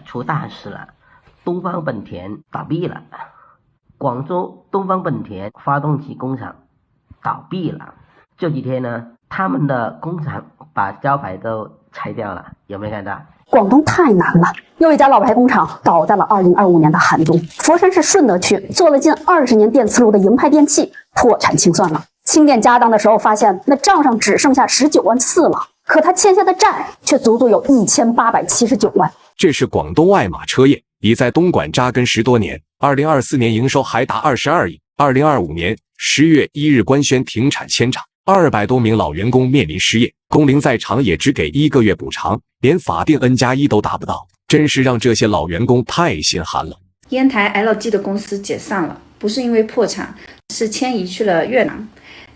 出大事了！東方本田倒閉了，廣州東方本田發動機工廠倒閉了。這幾天呢，他們的工廠把招牌都拆掉了，有沒有看到？廣東太難了，又一家老牌工廠倒在了2025年的寒冬。佛山市順德區做了近20年電磁爐的盈派電器破產清算了。清点家当的時候，发现那账上只剩下19.4萬了，可他欠下的債卻足足有1879萬。這是廣東愛瑪車業，已在東莞扎根10多年，2024年營收還達22億。2025年10月1日官宣停產遷廠，200多名老員工面臨失業，工齡在廠也只給1個月補償，連法定 N+1都達不到，真是讓這些老員工太心寒了。煙台 LG 的公司解散了，不是因為破產，是遷移去了越南。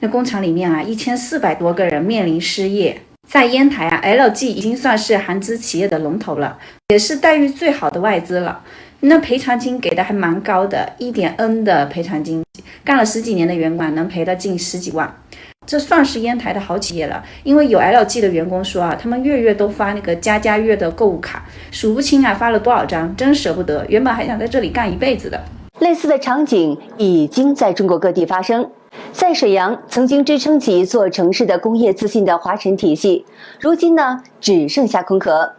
那工廠裡面1400多個人面臨失業。在煙台LG 已經算是韓資企業的龍頭了，也是待遇最好的外資了。那賠償金給的還蠻高的，1.N 的賠償金，幹了10幾年的員工能賠到近10幾萬。這算是煙台的好企業了，因為有 LG 的員工說他們月月都發那個家家月的購物卡，數不清發了多少張，真捨不得，原本還想在這裡幹一輩子的。類似的場景已經在中國各地發生。在沈陽，曾經支撐起一座城市的工業自信的華晨體系，如今呢只剩下空殼。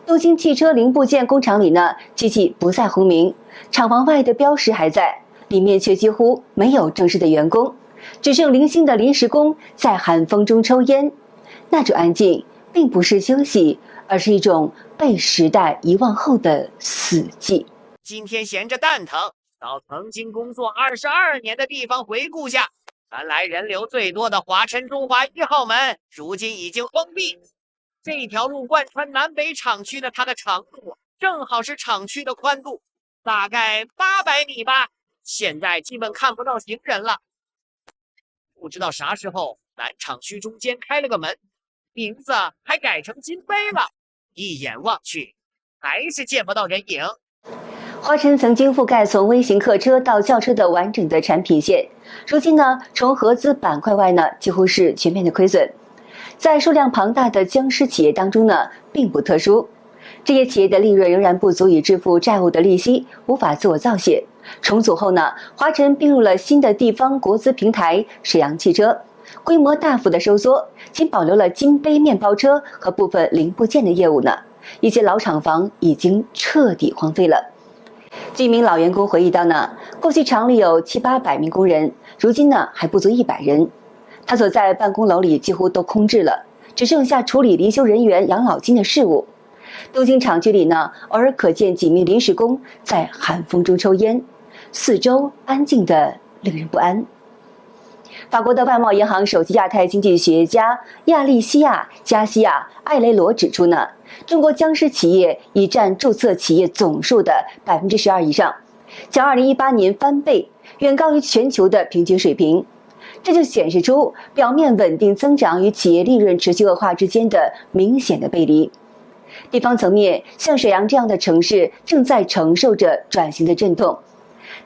東京汽車零部件工廠裡呢，機器不再轟鳴，廠房外的標識還在，裡面卻幾乎沒有正式的員工，只剩零星的臨時工在寒風中抽煙。那種安靜並不是休息，而是一種被時代遺忘後的死寂。今天閒着蛋疼，到曾經工作22年的地方回顧下，原來人流最多的華晨中華1號門如今已經封閉。這條路貫穿南北廠區的它的長度正好是廠區的寬度，大概800米吧，現在基本看不到行人了。不知道啥時候南廠區中間開了個門，名字還改成金杯了，一眼望去還是見不到人影。華晨曾經覆蓋從微型客車到轎車的完整的產品線，如今呢，除合資板塊外呢，幾乎是全面的虧損。在數量龐大的僵屍企業當中呢，並不特殊。這些企業的利潤仍然不足以支付債務的利息，無法自我造血。重組後呢，華晨併入了新的地方國資平台沈陽汽車，規模大幅的收縮，僅保留了金杯面包車和部分零部件的業務呢。一些老廠房已經徹底荒廢了。據一名老員工回憶到呢，過去廠裡有700-800名工人，如今呢還不足100人。他所在辦公樓裡幾乎都空置了，只剩下處理離休人員養老金的事務。東京廠區裡呢，偶爾可見幾名臨時工在寒風中抽煙，四周安靜得令人不安。法國的外貿銀行首席亞太經濟學家亞利西亞·加西亞·艾雷羅指出呢，中國僵屍企業已佔注冊企業總數的12%以上，較2018年翻倍，遠高於全球的平均水平。這就顯示出表面穩定增長與企業利潤持續惡化之間的明顯的背離。地方層面，像沈陽這樣的城市正在承受着轉型的陣痛。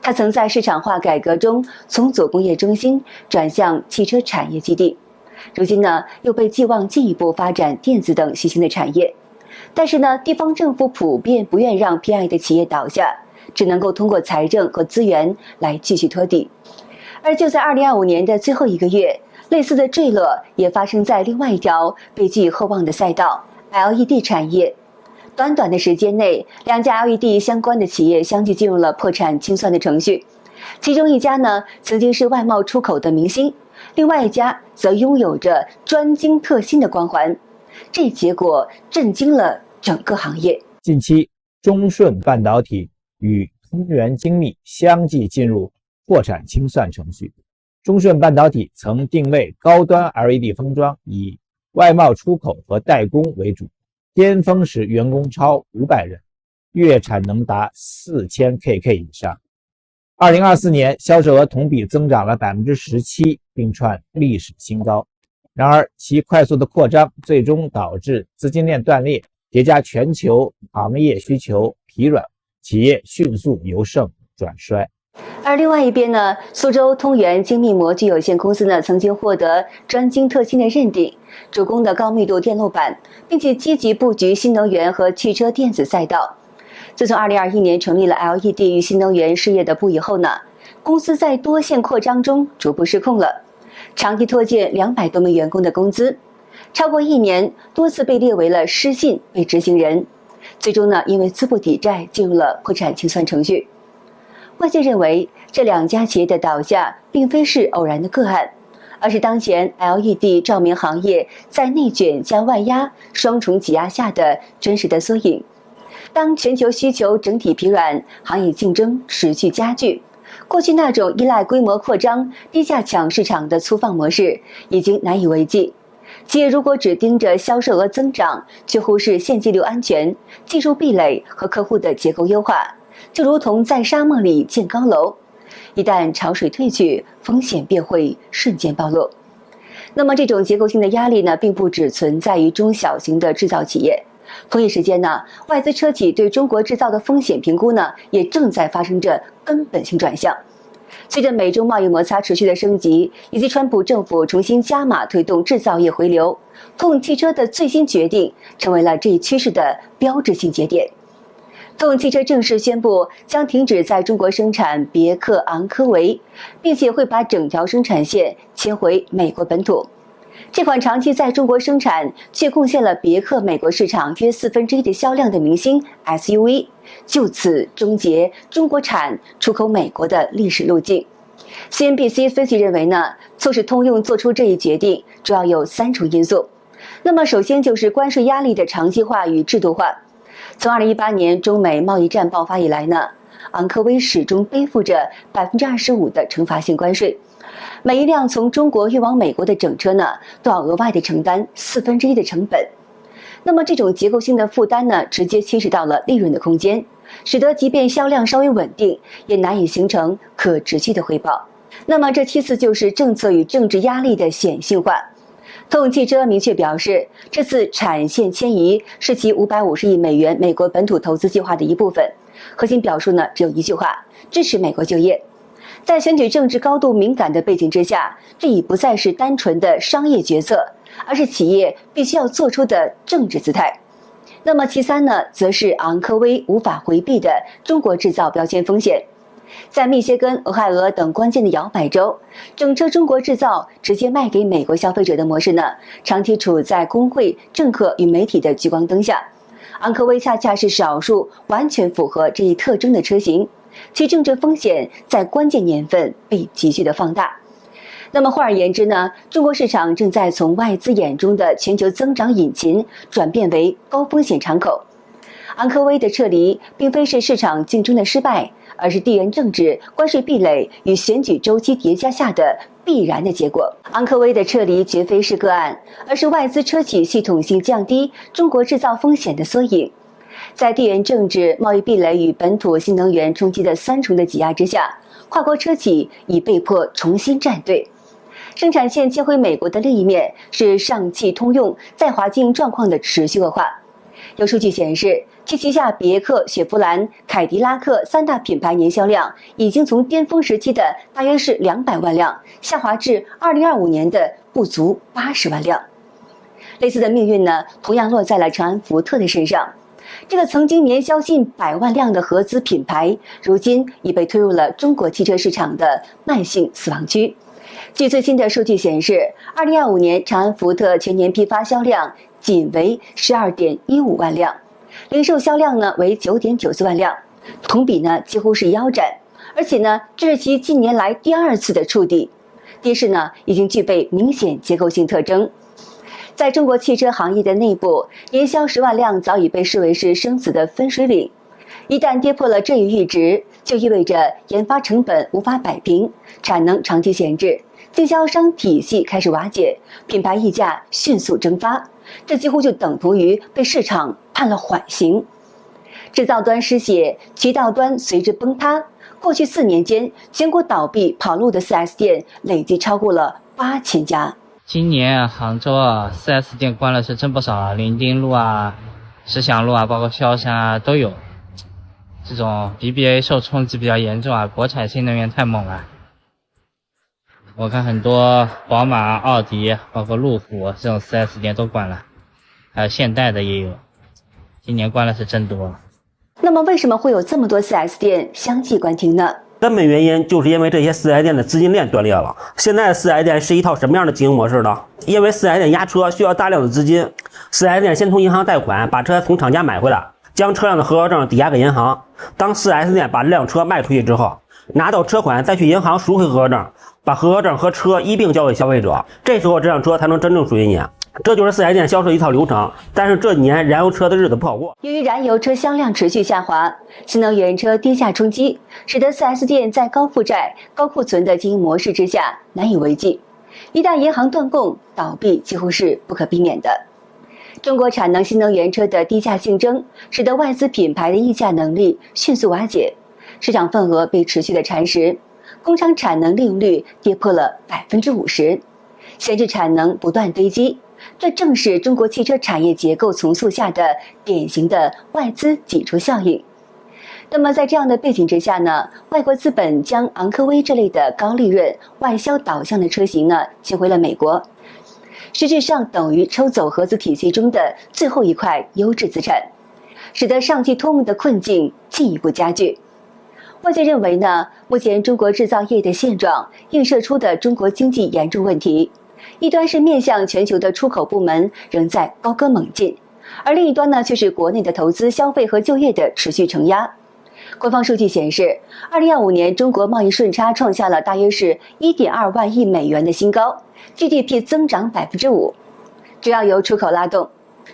它曾在市場化改革中從左工業中心轉向汽車產業基地，如今呢又被寄望進一步發展電子等新興的產業。但是呢，地方政府普遍不願讓偏愛的企業倒下，只能夠通過財政和資源來繼續托底。而就在2025年的最後一個月，類似的墜落也發生在另外一條被寄予厚望的賽道 LED 產業。短短的時間內，2家 LED 相關的企業相繼進入了破產清算的程序。其中一家呢，曾經是外貿出口的明星，另外一家則擁有着專精特新的光環。這結果震驚了整個行業。近期，中順半導體與通源精密相繼進入破產清算程序。中順半導体曾定位高端 LED 封裝，以外貿出口和代工為主，巔峰時員工超500人，月產能達4000 KK 以上。2024年銷售額同比增長了 17%， 並創歷史新高。然而，其快速的擴張最終導致資金鏈斷裂，疊加全球行業需求疲軟，企業迅速由盛轉衰。而另外一邊呢，蘇州通源精密模具有限公司呢，曾經獲得專精特新的認定，主攻的高密度電路板，並且積極布局新能源和汽車電子賽道。自從2021年成立了 LED 與新能源事業的部以後呢，公司在多線擴張中逐步失控了，長期拖欠200多名員工的工資，超過1年，多次被列為了失信被執行人，最終呢，因為資不抵債進入了破產清算程序。外界認為，這2家企業的倒下並非是偶然的個案，而是當前 LED 照明行業在內卷加外壓雙重擠壓下的真實的縮影。當全球需求整體疲軟，行業競爭持續加劇，過去那種依賴規模擴張、低價搶市場的粗放模式已經難以為繼。企業如果只盯着銷售額增長，卻忽視現金流安全、技術壁壘和客戶的結構優化，就如同在沙漠裡建高樓，一旦潮水退去，風險便會瞬間暴露。那麼這種結構性的壓力呢，並不只存在於中小型的制造企業。同一時間呢，外資車企對中國制造的風險評估呢，也正在發生着根本性轉向。隨着美中貿易摩擦持續的升級，以及川普政府重新加碼推動制造業回流，通用汽車的最新決定成為了這一趨勢的標誌性節點。通用汽車正式宣布將停止在中國生產別克昂科威，並且會把整條生產線遷回美國本土。這款長期在中國生產卻貢獻了別克美國市場約1/4的銷量的明星 SUV， 就此終結中國產出口美國的歷史路徑。CNBC 分析認為呢，促使通用做出這一決定主要有3重因素。那麼首先就是關稅壓力的長期化與制度化。從2018年中美貿易戰爆發以來呢，昂科威始終背負着25%的懲罰性關稅。每一輛從中國運往美國的整車呢，都要額外的承擔1/4的成本。那麼這種結構性的負擔呢，直接侵蝕到了利潤的空間，使得即便銷量稍微穩定，也難以形成可持續的回報。那麼這其次就是政策與政治壓力的顯性化。通用汽車明確表示，這次產線遷移是其550億美元美國本土投資計劃的一部分。核心表述呢，只有一句話：支持美國就業。在選舉政治高度敏感的背景之下，這已不再是單純的商業決策，而是企業必須要做出的政治姿態。那麼其3呢，則是昂科威無法回避的中國制造標籤風險。在密歇根、俄亥俄等關鍵的搖擺州，整車中國制造直接賣給美國消費者的模式呢，長期處在工會、政客與媒體的聚光燈下。昂科威恰恰是少數完全符合這一特徵的車型，其政治風險在關鍵年份被急劇的放大。那麼換而言之呢，中國市場正在從外資眼中的全球增長引擎轉變為高風險敞口。昂科威的撤離並非是市場競爭的失敗，而是地緣政治、關稅壁壘與選舉週期疊加下的必然的結果。昂科威的撤離絕非是個案，而是外資車企系統性降低中國制造風險的縮影。在地緣政治、貿易壁壘與本土新能源衝擊的3重的擠壓之下，跨國車企已被迫重新站隊。生產線遷回美國的另一面是上汽通用在華經營狀況的持續惡化。有數據顯示，其旗下別克、雪佛蘭、凱迪拉克3大品牌年銷量已經從巔峰時期的大約是200萬輛，下滑至2025年的不足80萬輛。類似的命運呢，同樣落在了長安福特的身上。這個曾經年銷近100萬輛的合資品牌，如今已被推入了中國汽車市場的慢性死亡區。據最新的數據顯示，2025年長安福特全年批發銷量僅為12.15萬輛，零售銷量呢為9.94萬輛，同比呢幾乎是腰斬，而且呢這是其近年來第2次的觸底，跌勢呢已經具備明顯結構性特徵。在中國汽車行業的內部，年銷10萬輛早已被視為是生死的分水嶺。一旦跌破了這一閾值，就意味着研發成本無法擺平，產能長期閒置，經銷商體系開始瓦解，品牌溢價迅速蒸發，這幾乎就等同於被市場判了緩刑。制造端失血，渠道端隨之崩塌。過去4年間，全國倒閉跑路的 4S 店累計超過了8000家。今年杭州4S 店關了是真不少，伶仃路石祥路包括蕭山都有。這種 BBA 受衝擊比較嚴重啊，國產新能源太猛了。我看很多寶馬、奧迪，包括路虎這種 4S 店都關了，還有现代的也有，今年關了是真多。那麼為什麼會有這麼多 4S 店相繼關停呢？根本原因就是因為這些 4S 店的資金鏈斷裂了。现在的 4S 店是一套什麼樣的經營模式呢？因為 4S 店押車需要大量的資金， 4S 店先從銀行貸款把車從廠家買回來，將車輛的合格證抵押給銀行。當 4S 店把這輛車賣出去之後，拿到車款再去銀行贖回合格證，把合格證和車一併交給消費者，這時候這輛車才能真正屬于你。這就是 4S 店銷售的一套流程。但是這幾年燃油車的日子不好過，由於燃油車銷量持續下滑，新能源車低價衝擊，使得 4S 店在高負債、高庫存的經營模式之下難以為繼。一旦銀行斷供，倒閉幾乎是不可避免的。中國產能新能源車的低價競爭，使得外資品牌的議價能力迅速瓦解，市場份額被持續的蠶食，工廠產能利用率跌破了50%，閒置產能不斷堆積。這正是中國汽車產業結構重塑下的典型的外資擠出效應。那麼在這樣的背景之下呢，外國資本將昂科威這類的高利潤、外銷導向的車型呢遷回了美國，實質上等於抽走合資體系中的最後一塊優質資產，使得上汽通用的困境進一步加劇。外界認為呢，目前中國製造業的現狀映射出的中國經濟嚴重問題。一端是面向全球的出口部門仍在高歌猛進，而另一端呢，卻是國內的投資、消費和就業的持續承壓。官方數據顯示，2025年中國貿易順差創下了大約是1.2萬億美元的新高 ，GDP 增長5%，主要由出口拉動。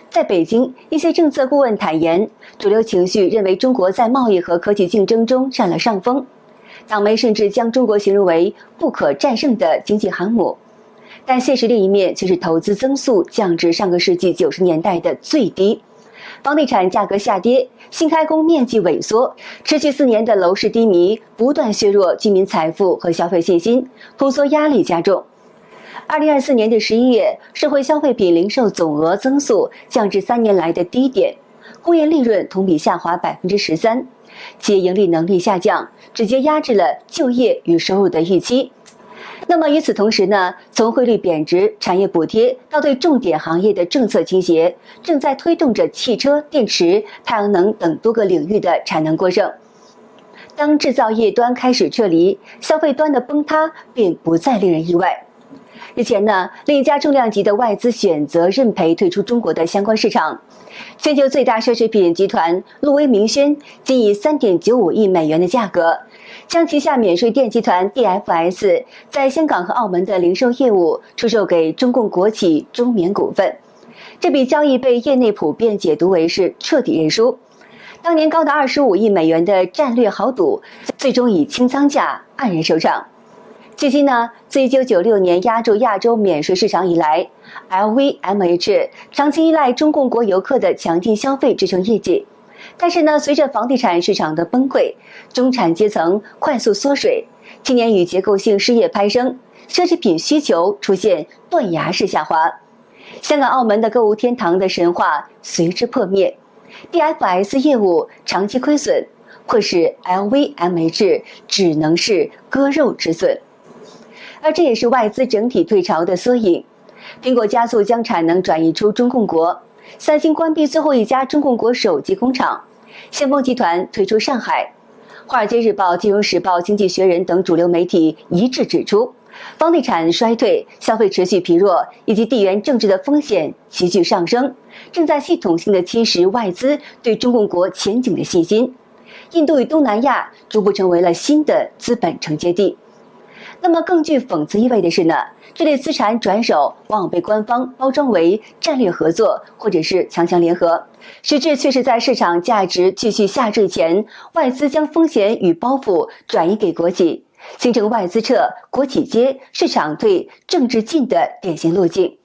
在北京，一些政策顧問坦言，主流情緒認為中國在貿易和科技競爭中佔了上風，黨媒甚至將中國形容為不可戰勝的經濟航母。但現實另一面卻是投資增速降至上個世紀90年代的最低，房地產價格下跌，新開工面積萎縮，持續4年的樓市低迷不斷削弱居民財富和消費信心，通縮壓力加重。2024年的11月，社會消費品零售總額增速降至3年來的低點，工業利潤同比下滑13%，企業盈利能力下降，直接壓制了就業與收入的預期。那麼與此同時呢，從匯率貶值、產業補貼到對重點行業的政策傾斜，正在推動着汽車、電池、太陽能等多個領域的產能過剩。當製造業端開始撤離，消費端的崩塌便不再令人意外。日前呢，另一家重量級的外資選擇認賠退出中國的相關市場。全球最大奢侈品集團路威明軒僅以3.95億美元的價格，將旗下免稅店集團 DFS 在香港和澳門的零售業務出售給中共國企中免股份。這筆交易被業內普遍解讀為是徹底認輸。當年高達25億美元的戰略豪賭，最終以清倉價黯然收場。據悉呢，自1996年壓住亞洲免稅市場以來 ，LVMH 長期依賴中共國遊客的強勁消費支撐業績。但是呢，隨着房地產市場的崩潰，中產階層快速縮水，青年與結構性失業攀升，奢侈品需求出現斷崖式下滑。香港、澳門的購物天堂的神話隨之破滅 ，DFS 業務長期虧損，或是 LVMH 只能是割肉止損。而這也是外資整體退潮的縮影。蘋果加速將產能轉移出中共國，三星關閉最後一家中共國手機工廠，先鋒集團退出上海。華爾街日報、金融時報、經濟學人等主流媒體一致指出，房地產衰退、消費持續疲弱以及地緣政治的風險急劇上升，正在系統性的侵蝕外資對中共國前景的信心。印度與東南亞逐步成為了新的資本承接地。那麼更具諷刺意味的是呢，這類資產轉手往往被官方包裝為戰略合作或者是強強聯合，實質卻是在市場價值繼續下墜前，外資將風險與包袱轉移給國企，形成外資撤、國企接、市場退、政治進的典型路徑。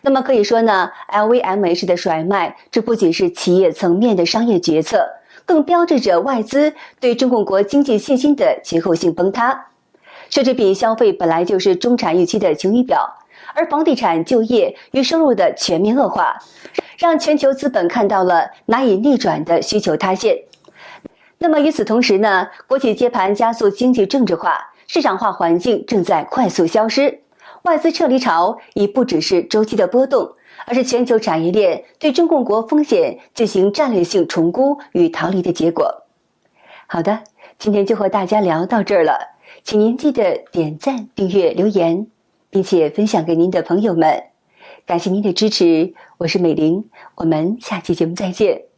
那麼可以說呢 ，LVMH 的甩賣，這不僅是企業層面的商業決策，更標誌着外資對中共國經濟信心的結構性崩塌。奢侈品消費本來就是中產預期的晴雨表，而房地產、就業與收入的全面惡化，讓全球資本看到了難以逆轉的需求塌陷。那麼與此同時呢，國企接盘加速经濟政治化，市场化環境正在快速消失，外資撤離潮已不只是周期的波動，而是全球產業鏈對中共國風險進行戰略性重估與逃離的結果。好的，今天就和大家聊到這兒了，請您記得點讚、訂閱、留言，並且分享給您的朋友們。感謝您的支持，我是美玲，我們下期節目再見。